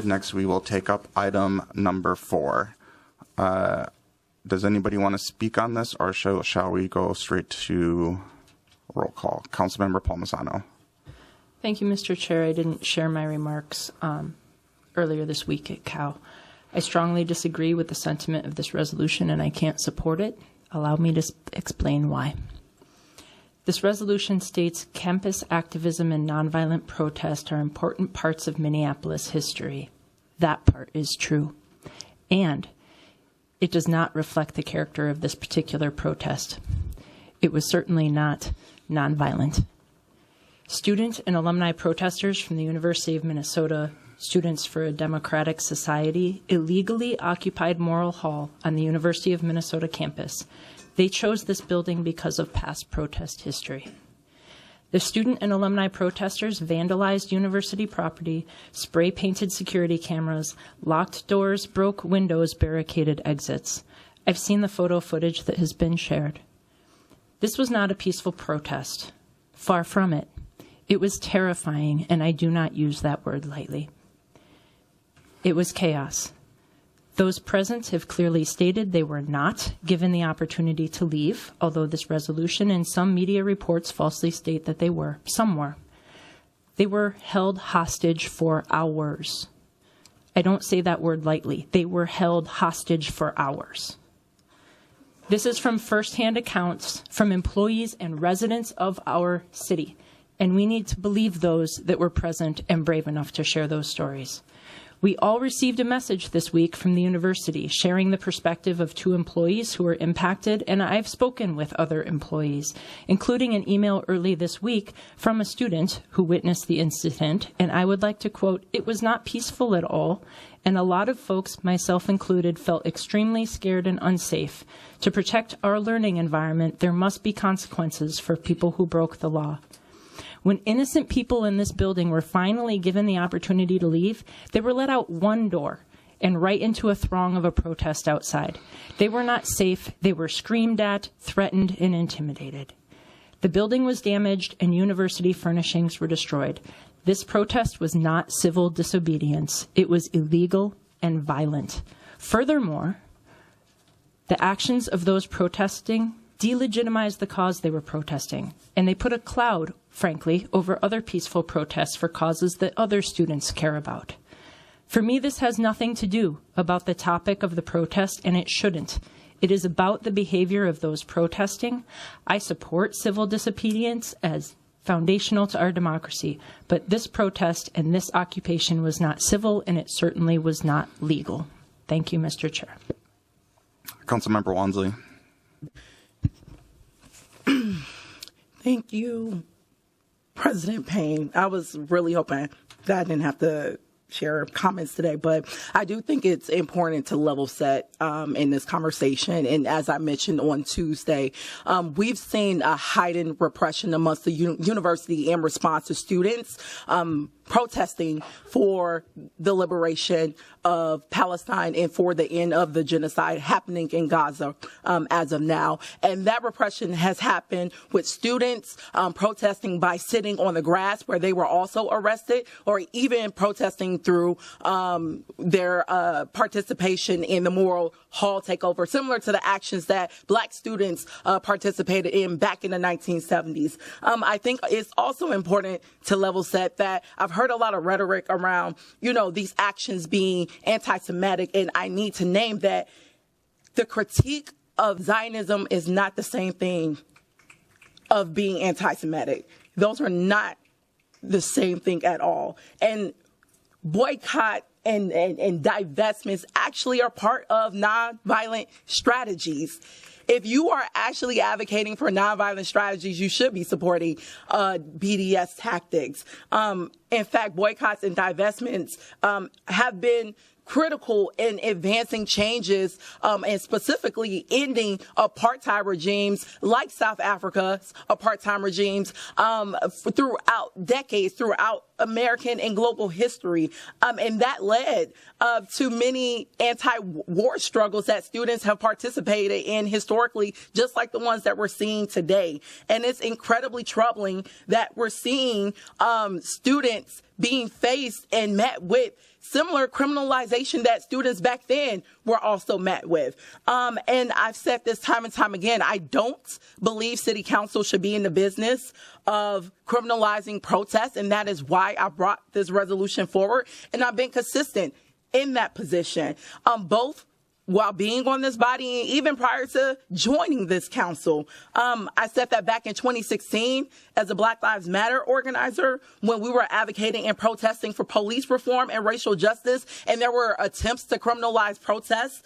Next, we will take up item number 4. Does anybody want to speak on this, or shall we go straight to roll call? Councilmember Palmisano. Thank you, Mr. Chair. I didn't share my remarks earlier this week at COW. I strongly disagree with the sentiment of this resolution, and I can't support it. Allow me to explain why. This resolution states campus activism and nonviolent protest are important parts of Minneapolis history. That part is true. And it does not reflect the character of this particular protest. It was certainly not nonviolent. Student and alumni protesters from the University of Minnesota, Students for a Democratic Society, illegally occupied Morrill Hall on the University of Minnesota campus. They chose this building because of past protest history. The student and alumni protesters vandalized university property, spray-painted security cameras, locked doors, broke windows, barricaded exits. I've seen the photo footage that has been shared. This was not a peaceful protest. Far from it. It was terrifying, and I do not use that word lightly. It was chaos. Those present have clearly stated they were not given the opportunity to leave, although this resolution and some media reports falsely state that they were. Some were. They were held hostage for hours. I don't say that word lightly. They were held hostage for hours. This is from firsthand accounts from employees and residents of our city, and we need to believe those that were present and brave enough to share those stories. We all received a message this week from the university sharing the perspective of 2 employees who were impacted, and I've spoken with other employees, including an email early this week from a student who witnessed the incident, and I would like to quote, "It was not peaceful at all, and a lot of folks, myself included, felt extremely scared and unsafe. To protect our learning environment, there must be consequences for people who broke the law." When innocent people in this building were finally given the opportunity to leave, they were let out one door and right into a throng of a protest outside. They were not safe. They were screamed at, threatened, and intimidated. The building was damaged and university furnishings were destroyed. This protest was not civil disobedience. It was illegal and violent. Furthermore, the actions of those protesting delegitimized the cause they were protesting, and they put a cloud, frankly, over other peaceful protests for causes that other students care about. For me, this has nothing to do about the topic of the protest, and it shouldn't. It is about the behavior of those protesting. I support civil disobedience as foundational to our democracy, but this protest and this occupation was not civil, and it certainly was not legal. Thank you, Mr. Chair. Councilmember Wonsley. Thank you, President Payne. I was really hoping that I didn't have to share comments today, but I do think it's important to level set in this conversation. And as I mentioned on Tuesday, we've seen a heightened repression amongst the university in response to students protesting for the liberation of Palestine and for the end of the genocide happening in Gaza as of now. And that repression has happened with students protesting by sitting on the grass where they were also arrested, or even protesting through their participation in the Morrill Hall takeover, similar to the actions that Black students participated in back in the 1970s. I think it's also important to level set that I've heard a lot of rhetoric around, these actions being anti-Semitic, and I need to name that the critique of Zionism is not the same thing of being anti-Semitic. Those are not the same thing at all. And boycott and divestments actually are part of nonviolent strategies. If you are actually advocating for nonviolent strategies, you should be supporting BDS tactics. In fact, boycotts and divestments have been critical in advancing changes and specifically ending apartheid regimes like South Africa's apartheid regimes throughout decades, throughout American and global history. And that led to many anti-war struggles that students have participated in historically, just like the ones that we're seeing today. And it's incredibly troubling that we're seeing student students being faced and met with similar criminalization that students back then were also met with. And I've said this time and time again, I don't believe city council should be in the business of criminalizing protests, and that is why I brought this resolution forward, and I've been consistent in that position, both while being on this body and even prior to joining this council. I said that back in 2016 as a Black Lives Matter organizer when we were advocating and protesting for police reform and racial justice, and there were attempts to criminalize protests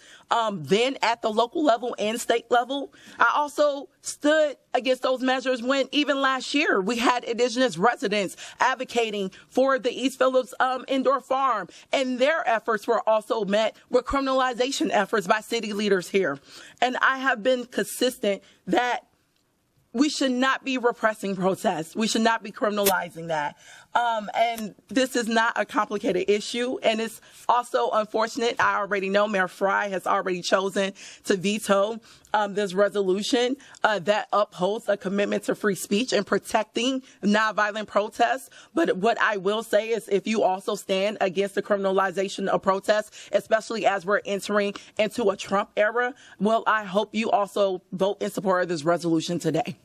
then at the local level and state level. I also stood against those measures when even last year we had indigenous residents advocating for the East Phillips indoor farm, and their efforts were also met with criminalization efforts by city leaders here. And I have been consistent that we should not be repressing protests. We should not be criminalizing that. And this is not a complicated issue. And it's also unfortunate. I already know Mayor Fry has already chosen to veto this resolution that upholds a commitment to free speech and protecting nonviolent protests. But what I will say is if you also stand against the criminalization of protests, especially as we're entering into a Trump era, well, I hope you also vote in support of this resolution today.